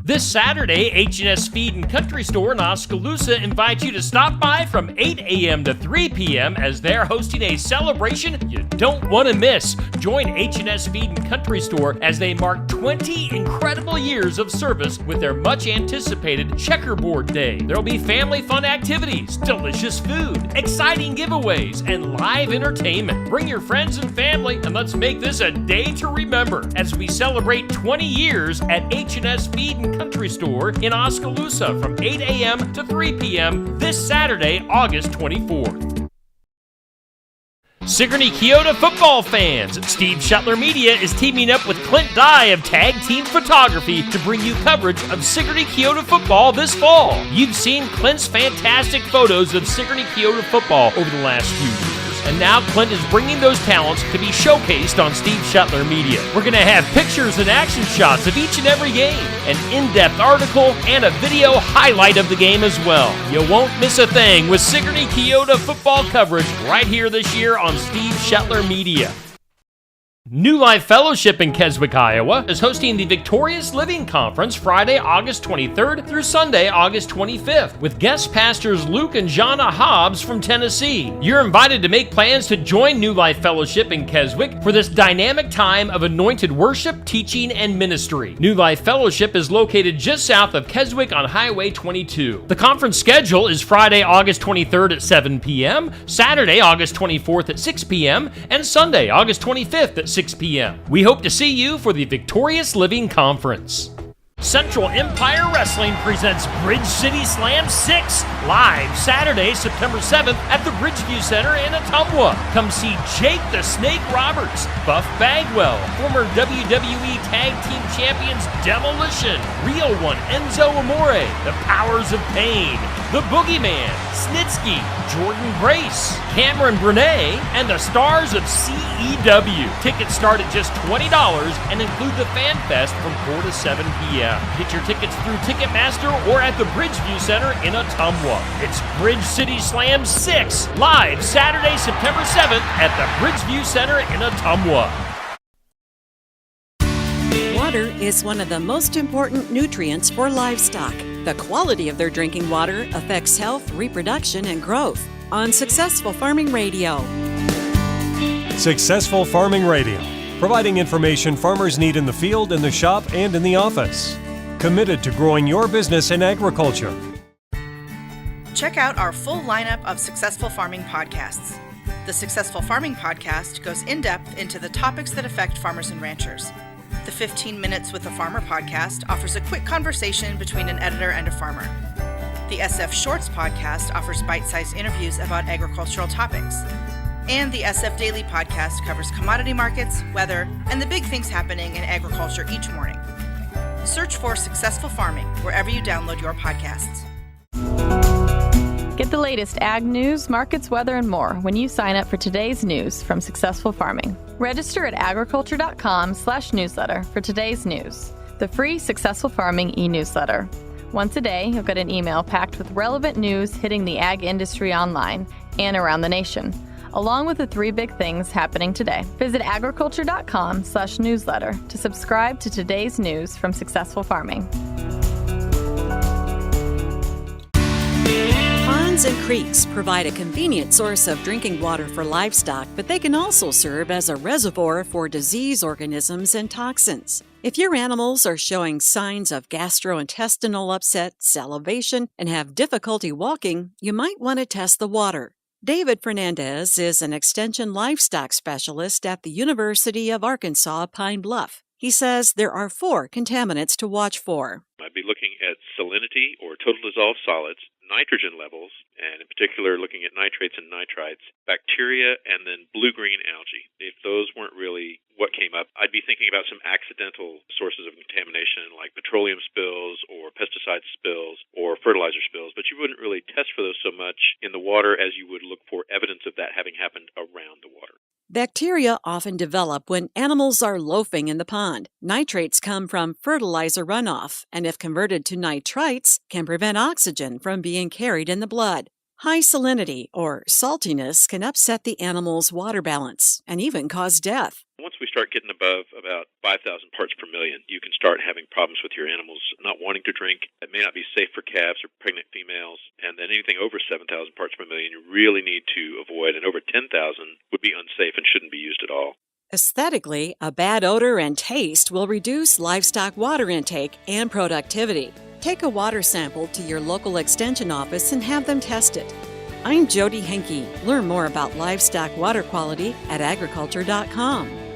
This Saturday, H&S Feed and Country Store in Oskaloosa invites you to stop by from 8 a.m. to 3 p.m. as they're hosting a celebration you don't want to miss. Join H&S Feed and Country Store as they mark 20 incredible years of service with their much-anticipated Checkerboard Day. There'll be family fun activities, delicious food, exciting giveaways, and live entertainment. Bring your friends and family, and let's make this a day to remember as we celebrate 20 years at H&S Feed and Country Store in Oskaloosa from 8 a.m. to 3 p.m. this Saturday, August 24th. Sigourney Keota football fans, Steve Shetler Media is teaming up with Clint Dye of Tag Team Photography to bring you coverage of Sigourney Keota football this fall. You've seen Clint's fantastic photos of Sigourney Keota football over the last few years. And now Clint is bringing those talents to be showcased on Steve Shetler Media. We're going to have pictures and action shots of each and every game, an in-depth article, and a video highlight of the game as well. You won't miss a thing with Sigourney Keota football coverage right here this year on Steve Shetler Media. New Life Fellowship in Keswick, Iowa is hosting the Victorious Living Conference Friday, August 23rd through Sunday, August 25th, with guest pastors Luke and Jana Hobbs from Tennessee. You're invited to make plans to join New Life Fellowship in Keswick for this dynamic time of anointed worship, teaching, and ministry. New Life Fellowship is located just south of Keswick on Highway 22. The conference schedule is Friday, August 23rd at 7 p.m., Saturday, August 24th at 6 p.m., and Sunday, August 25th at 6 p.m. We hope to see you for the Victorious Living Conference. Central Empire Wrestling presents Bridge City Slam 6 live Saturday, September 7th at the Bridgeview Center in Ottumwa. Come see Jake the Snake Roberts, Buff Bagwell, former WWE Tag Team Champions Demolition, Real One Enzo Amore, The Powers of Pain, The Boogeyman, Snitsky, Jordan Grace, Cameron Burnett, and the stars of CEW. Tickets start at just $20 and include the Fan Fest from 4 to 7 p.m. Get your tickets through Ticketmaster or at the Bridgeview Center in Ottumwa. It's Bridge City Slam 6, live Saturday, September 7th at the Bridgeview Center in Ottumwa. Water is one of the most important nutrients for livestock. The quality of their drinking water affects health, reproduction, and growth. On Successful Farming Radio. Successful Farming Radio, providing information farmers need in the field, in the shop, and in the office. Committed to growing your business in agriculture. Check out our full lineup of Successful Farming podcasts. The Successful Farming podcast goes in-depth into the topics that affect farmers and ranchers. The 15 Minutes with a Farmer podcast offers a quick conversation between an editor and a farmer. The SF Shorts podcast offers bite-sized interviews about agricultural topics. And the SF Daily podcast covers commodity markets, weather, and the big things happening in agriculture each morning. Search for Successful Farming wherever you download your podcasts. Get the latest ag news, markets, weather, and more when you sign up for today's news from Successful Farming. Register at agriculture.com/newsletter for today's news, the free Successful Farming e-newsletter. Once a day, you'll get an email packed with relevant news hitting the ag industry online and around the nation, along with the 3 big things happening today. Visit agriculture.com/newsletter to subscribe to today's news from Successful Farming. Ponds and creeks provide a convenient source of drinking water for livestock, but they can also serve as a reservoir for disease organisms and toxins. If your animals are showing signs of gastrointestinal upset, salivation, and have difficulty walking, you might want to test the water. David Fernandez is an extension livestock specialist at the University of Arkansas Pine Bluff. He says there are 4 contaminants to watch for. I'd be looking at salinity or total dissolved solids, nitrogen levels, and in particular looking at nitrates and nitrites, bacteria, and then blue-green algae. If those weren't really what came up, I'd be thinking about some accidental sources of contamination like petroleum spills or pesticide spills or fertilizer spills, but you wouldn't really test for those so much in the water as you would look for evidence of that having happened around the water. Bacteria often develop when animals are loafing in the pond. Nitrates come from fertilizer runoff, and if converted to nitrites, can prevent oxygen from being carried in the blood. High salinity, or saltiness, can upset the animal's water balance and even cause death. Once we start getting above about 5,000 parts per million, you can start having problems with your animal's not wanting to drink. It may not be safe for calves or pregnant females. And then anything over 7,000 parts per million you really need to avoid. And over 10,000 would be unsafe and shouldn't be used at all. Aesthetically, a bad odor and taste will reduce livestock water intake and productivity. Take a water sample to your local extension office and have them tested. I'm Jody Henke. Learn more about livestock water quality at agriculture.com.